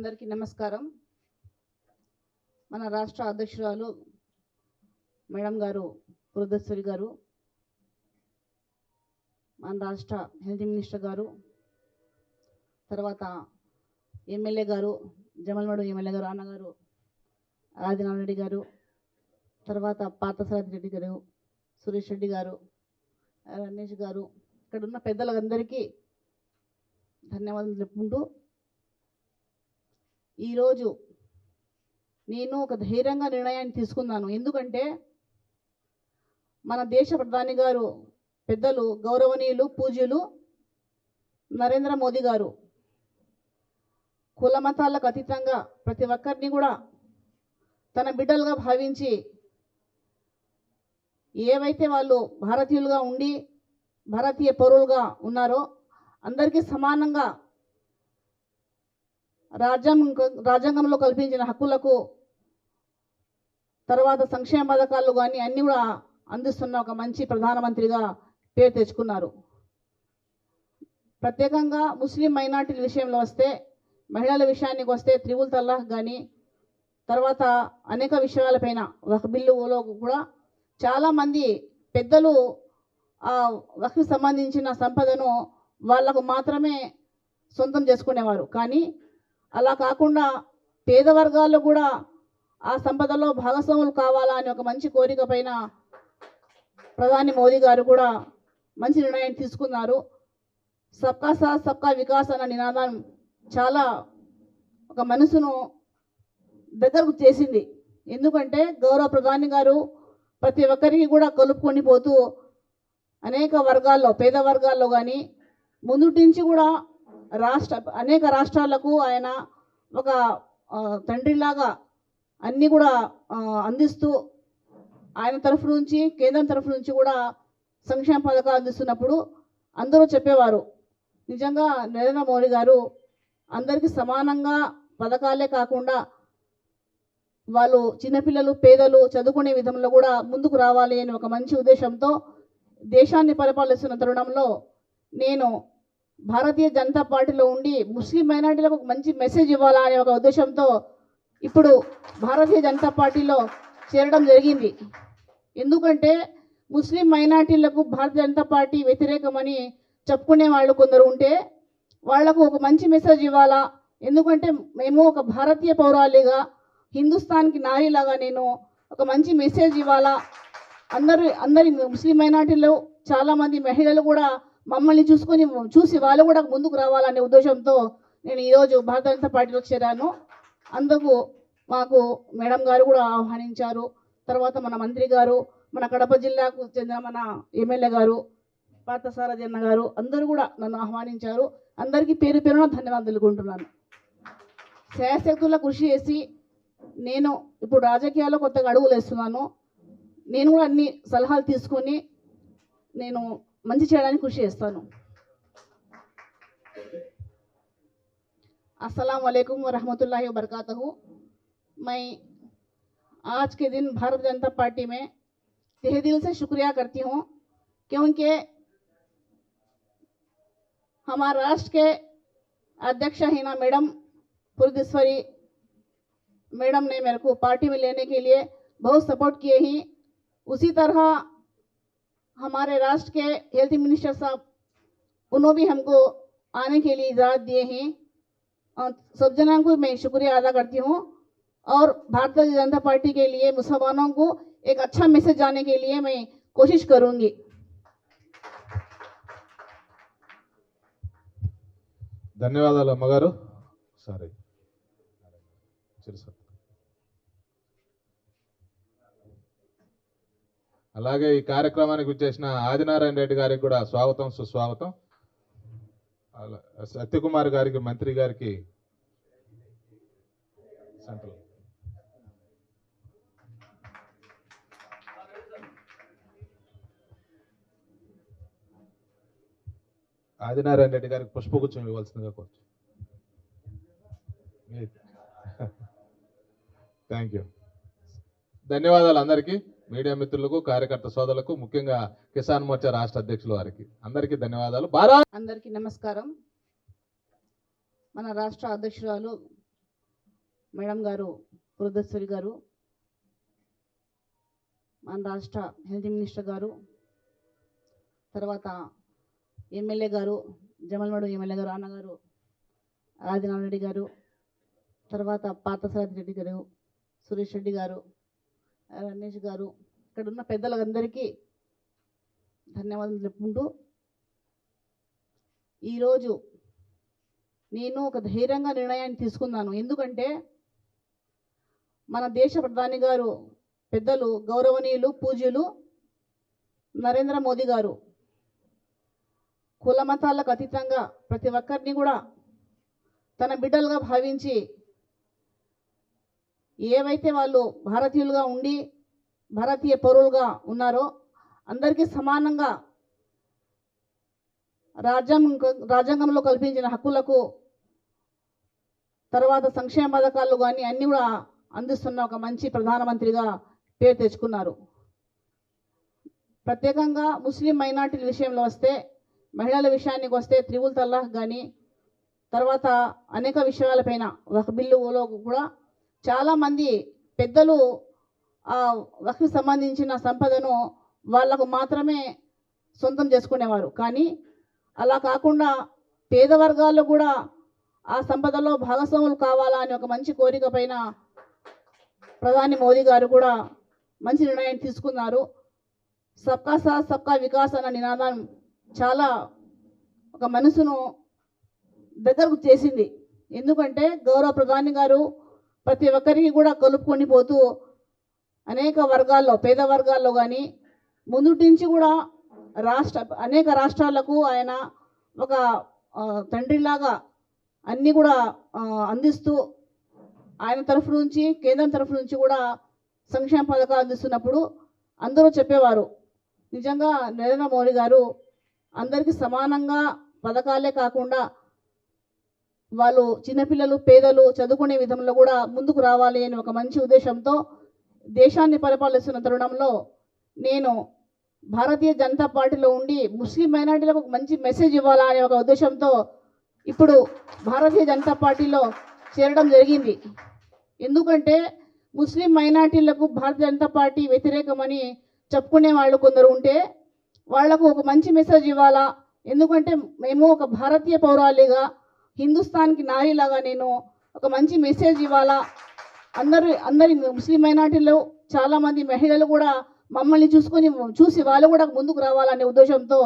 అందరికీ నమస్కారం. మన రాష్ట్ర అధ్యక్షురాలు మేడం గారు పురంధేశ్వరి గారు, మన రాష్ట్ర హెల్త్ మినిస్టర్ గారు, తర్వాత ఎమ్మెల్యే గారు జమల్మడు ఎమ్మెల్యే గారు అన్నగారు ఆదినారాయణ రెడ్డి గారు, తర్వాత పార్థసారథి రెడ్డి గారు, సురేష్ రెడ్డి గారు, రమేష్ గారు, ఇక్కడ ఉన్న పెద్దలందరికీ ధన్యవాదాలు చెప్పుకుంటూ, ఈరోజు నేను ఒక ధైర్యంగా నిర్ణయాన్ని తీసుకున్నాను. ఎందుకంటే మన దేశ ప్రధాని గారు పెద్దలు గౌరవనీయులు పూజ్యులు నరేంద్ర మోదీ గారు కుల మతాలకు అతీతంగా ప్రతి ఒక్కరిని కూడా తన బిడ్డలుగా భావించి, ఏవైతే వాళ్ళు భారతీయులుగా ఉండి భారతీయ పౌరులుగా ఉన్నారో అందరికీ సమానంగా రాజ్యాంగంలో కల్పించిన హక్కులకు, తర్వాత సంక్షేమ పథకాలు కానీ అన్నీ కూడా అందిస్తున్న ఒక మంచి ప్రధానమంత్రిగా పేరు తెచ్చుకున్నారు. ప్రత్యేకంగా ముస్లిం మైనార్టీల విషయంలో వస్తే, మహిళల విషయానికి వస్తే త్రిపుల్ తలాక్ కానీ, తర్వాత అనేక విషయాలపైన వక్ఫ్ బిల్లులో కూడా చాలామంది పెద్దలు ఆ వక్ఫ్కి సంబంధించిన సంపదను వాళ్లకు మాత్రమే సొంతం చేసుకునేవారు. కానీ అలా కాకుండా పేద వర్గాల్లో కూడా ఆ సంపదలో భాగస్వాములు కావాలా అని ఒక మంచి కోరిక పైన ప్రధాని మోదీ గారు కూడా మంచి నిర్ణయం తీసుకున్నారు. సబ్కా సాత్ సబ్కా వికాస్ అన్న నినాదం చాలా ఒక మనసును దగ్గరకు చేసింది. ఎందుకంటే గౌరవ ప్రధాని గారు ప్రతి ఒక్కరికి కూడా కలుపుకొని పోతూ అనేక వర్గాల్లో, పేద వర్గాల్లో కానీ ముందుటి నుంచి కూడా అనేక రాష్ట్రాలకు ఆయన ఒక తండ్రిలాగా అన్నీ కూడా అందిస్తూ, ఆయన తరఫు నుంచి కేంద్రం తరఫు నుంచి కూడా సంక్షేమ పథకాలు అందిస్తున్నప్పుడు అందరూ చెప్పేవారు, నిజంగా నరేంద్ర మోడీ గారు అందరికీ సమానంగా పథకాలే కాకుండా వాళ్ళు చిన్నపిల్లలు పేదలు చదువుకునే విధంలో కూడా ముందుకు రావాలి అని ఒక మంచి ఉద్దేశంతో దేశాన్ని పరిపాలిస్తున్న తరుణంలో నేను భారతీయ జనతా పార్టీలో ఉండి ముస్లిం మైనార్టీలకు ఒక మంచి మెసేజ్ ఇవ్వాలా అనే ఒక ఉద్దేశంతో ఇప్పుడు భారతీయ జనతా పార్టీలో చేరడం జరిగింది. ఎందుకంటే ముస్లిం మైనార్టీలకు భారతీయ జనతా పార్టీ వ్యతిరేకమని చెప్పుకునే వాళ్ళు కొందరు ఉంటే వాళ్లకు ఒక మంచి మెసేజ్ ఇవ్వాలా. ఎందుకంటే మేము ఒక భారతీయ పౌరాలిగా, హిందుస్థాన్కి నారీలాగా నేను ఒక మంచి మెసేజ్ ఇవ్వాలా. అందరి ముస్లిం మైనార్టీలో చాలామంది మహిళలు కూడా మమ్మల్ని చూసి వాళ్ళు కూడా ముందుకు రావాలనే ఉద్దేశంతో నేను ఈరోజు భారతీయ జనతా పార్టీలో చేరాను. అందుకు మాకు మేడం గారు కూడా ఆహ్వానించారు. తర్వాత మన మంత్రి గారు, మన కడప జిల్లాకు చెందిన మన ఎమ్మెల్యే గారు పార్థసారథి అన్న గారు అందరూ కూడా నన్ను ఆహ్వానించారు. అందరికీ పేరు పేరున ధన్యవాదాలు తెలుపుకుంటున్నాను. శాయశక్తుల కృషి చేసి నేను ఇప్పుడు రాజకీయాల్లో కొత్తగా అడుగులు వేస్తున్నాను. నేను కూడా అన్ని సలహాలు తీసుకొని నేను మంచి చేయడానికి కృషి చేస్తాను. अस्सलाम वालेकुम वरहमतुल्लाहि वबरकातहू। मैं आज के दिन भारतीय जनता पार्टी में तहे दिल से शुक्रिया करती हूँ, क्योंकि हमारे राष्ट्र के अध्यक्ष हिना मैडम पुरंधेश्वरी मैडम ने मेरे को पार्टी में लेने के लिए बहुत सपोर्ट किए ही। उसी तरह हमारे राष्ट्र के हेल्थ मिनिस्टर साहब, उन्होंने भी हमको आने के लिए इजाज़त दिए हैं। सब जनों को मैं शुक्रिया अदा करती हूँ और भारतीय जनता पार्टी के लिए मुसलमानों को एक अच्छा मैसेज जाने के लिए मैं कोशिश करूँगी। ధన్యవాదాలు అమ్మగారు. సరే, అలాగే ఈ కార్యక్రమానికి వచ్చేసిన ఆదినారాయణ రెడ్డి గారికి కూడా స్వాగతం సుస్వాగతం. సత్యకుమార్ గారికి, మంత్రి గారికి సెంట్రల్ ఆదినారాయణ రెడ్డి గారికి పుష్పగుచ్చం ఇవ్వాల్సిందిగా కోరుచు. Thank you. ధన్యవాదాలు అందరికీ, మీడియా మిత్రులకు, కార్యకర్త సోదరులకు, ముఖ్యంగా కిసాన్ మోర్చా రాష్ట్ర అధ్యక్షుల వారికి అందరికీ ధన్యవాదాలు. అందరికీ నమస్కారం. మన రాష్ట్ర అధ్యక్షురాలు మేడం గారు పురంధేశ్వరి గారు, మన రాష్ట్ర హెల్త్ మినిస్టర్ గారు, తర్వాత ఎమ్మెల్యే గారు, జమల్మడు ఎమ్మెల్యే గారు అన్నగారు ఆదినారాయణ రెడ్డి గారు, తర్వాత పార్థసారథి రెడ్డి గారు, సురేష్ రెడ్డి గారు, రమేష్ గారు, ఇక్కడ ఉన్న పెద్దలందరికీ ధన్యవాదాలు చెప్పుకుంటూ, ఈరోజు నేను ఒక ధైర్యంగా నిర్ణయాన్ని తీసుకున్నాను. ఎందుకంటే మన దేశ ప్రధాని గారు పెద్దలు గౌరవనీయులు పూజ్యులు నరేంద్ర మోదీ గారు కుల మతాలకు అతీతంగా ప్రతి ఒక్కరిని కూడా తన బిడ్డలుగా భావించి, ఏవైతే వాళ్ళు భారతీయులుగా ఉండి భారతీయ పౌరులుగా ఉన్నారో అందరికీ సమానంగా రాజ్యాంగంలో కల్పించిన హక్కులకు, తర్వాత సంక్షేమ పథకాలు కానీ అన్నీ కూడా అందిస్తున్న ఒక మంచి ప్రధానమంత్రిగా పేరు తెచ్చుకున్నారు. ప్రత్యేకంగా ముస్లిం మైనార్టీల విషయంలో వస్తే, మహిళల విషయానికి వస్తే త్రిపుల్ తలాక్ కానీ, తర్వాత అనేక విషయాలపైన వక్ఫ్ బిల్లులో కూడా చాలామంది పెద్దలు ఆ వక్ఫ్కి సంబంధించిన సంపదను వాళ్లకు మాత్రమే సొంతం చేసుకునేవారు. కానీ అలా కాకుండా పేద వర్గాల్లో కూడా ఆ సంపదలో భాగస్వాములు కావాలా అని ఒక మంచి కోరిక పైన ప్రధాని మోదీ గారు కూడా మంచి నిర్ణయం తీసుకున్నారు. సబ్కా సాత్ సబ్కా వికాస్ అన్న నినాదం చాలా ఒక మనసును దగ్గరకు చేసింది. ఎందుకంటే గౌరవ ప్రధాని గారు ప్రతి ఒక్కరికి కూడా కలుపుకొని పోతూ అనేక వర్గాల్లో, పేద వర్గాల్లో కానీ ముందుటి నుంచి కూడా అనేక రాష్ట్రాలకు ఆయన ఒక తండ్రిలాగా అన్నీ కూడా అందిస్తూ, ఆయన తరఫు నుంచి కేంద్రం తరఫు నుంచి కూడా సంక్షేమ పథకాలు అందిస్తున్నప్పుడు అందరూ చెప్పేవారు, నిజంగా నరేంద్ర మోడీ గారు అందరికీ సమానంగా పథకాలే కాకుండా వాళ్ళు చిన్నపిల్లలు, పేదలు చదువుకునే విధంలో కూడా ముందుకు రావాలి అని ఒక మంచి ఉద్దేశంతో దేశాన్ని పరిపాలిస్తున్న తరుణంలో నేను భారతీయ జనతా పార్టీలో ఉండి ముస్లిం మైనార్టీలకు ఒక మంచి మెసేజ్ ఇవ్వాలా అనే ఒక ఉద్దేశంతో ఇప్పుడు భారతీయ జనతా పార్టీలో చేరడం జరిగింది. ఎందుకంటే ముస్లిం మైనార్టీలకు భారతీయ జనతా పార్టీ వ్యతిరేకమని చెప్పుకునే వాళ్ళు కొందరు ఉంటే వాళ్లకు ఒక మంచి మెసేజ్ ఇవ్వాలా. ఎందుకంటే మేము ఒక భారతీయ పౌరాలిగా, హిందుస్థాన్కి నారీలాగా నేను ఒక మంచి మెసేజ్ ఇవ్వాలా. అందరి ముస్లిం మైనార్టీలో చాలామంది మహిళలు కూడా మమ్మల్ని చూసి వాళ్ళు కూడా ముందుకు రావాలనే ఉద్దేశంతో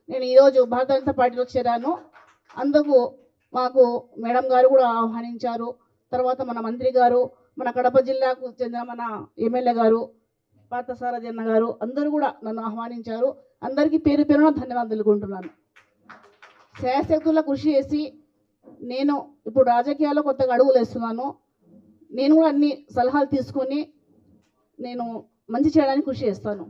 నేను ఈరోజు భారతీయ జనతా పార్టీలో చేరాను. అందుకు మాకు మేడం గారు కూడా ఆహ్వానించారు. తర్వాత మన మంత్రి గారు, మన కడప జిల్లాకు చెందిన మన ఎమ్మెల్యే గారు పార్థసారథి అన్న గారు అందరూ కూడా నన్ను ఆహ్వానించారు. అందరికీ పేరు పేరున ధన్యవాదాలు తెలుపుకుంటున్నాను. శాయశక్తుల కృషి చేసి నేను ఇప్పుడు రాజకీయాల్లో కొత్తగా అడుగులు వేస్తున్నాను. నేను కూడా అన్ని సలహాలు తీసుకొని నేను మంచి చేయడానికి కృషి చేస్తాను.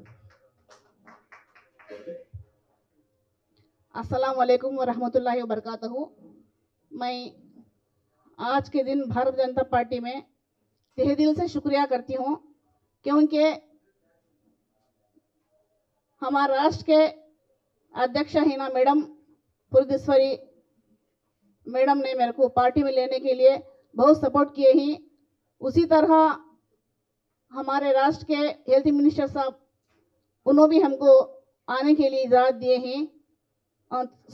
अस्सलाम वालेकुम वरहमतुल्लाहि वबरकातहू। मैं आज के दिन भारतीय जनता पार्टी में तहे दिल से शुक्रिया करती हूँ, क्योंकि हमारे राष्ट्र के अध्यक्ष हिना मैडम पुरंधेश्वरी मैडम ने मेरे को पार्टी में लेने के लिए बहुत सपोर्ट किए ही। उसी तरह हमारे राष्ट्र के हेल्थ मिनिस्टर साहब, उन्होंने भी हमको आने के लिए इजाज़त दिए हैं।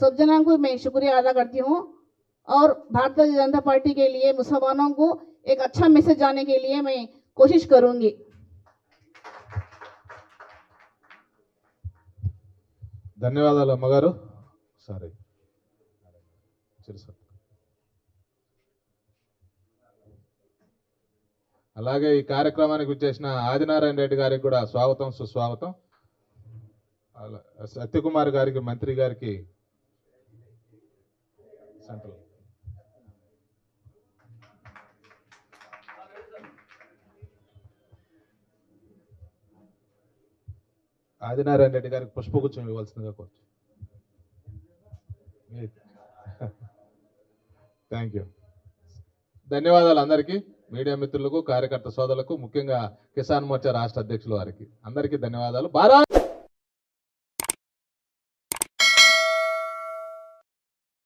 सब जनों को मैं शुक्रिया अदा करती हूँ और भारतीय जनता पार्टी के लिए मुसलमानों को एक अच्छा मैसेज जाने के लिए मैं कोशिश करूँगी। ధన్యవాదాలు అమ్మగారు. సారీ అలాగే ఈ కార్యక్రమానికి వచ్చేసిన ఆదినారాయణ రెడ్డి గారికి కూడా స్వాగతం, సుస్వాగతం. సత్యకుమార్ గారికి, మంత్రి గారికి సెంట్రల్ ఆదినారాయణ రెడ్డి గారికి పుష్పగుచ్చం ఇవ్వాల్సిందిగా కోరుచు. Thank you. ధన్యవాదాలు అందరికీ, మీడియా మిత్రులకు, కార్యకర్త సోదరులకు, ముఖ్యంగా కిసాన్ మోర్చా రాష్ట్ర అధ్యక్షుల వారికి అందరికీ ధన్యవాదాలు. భారత్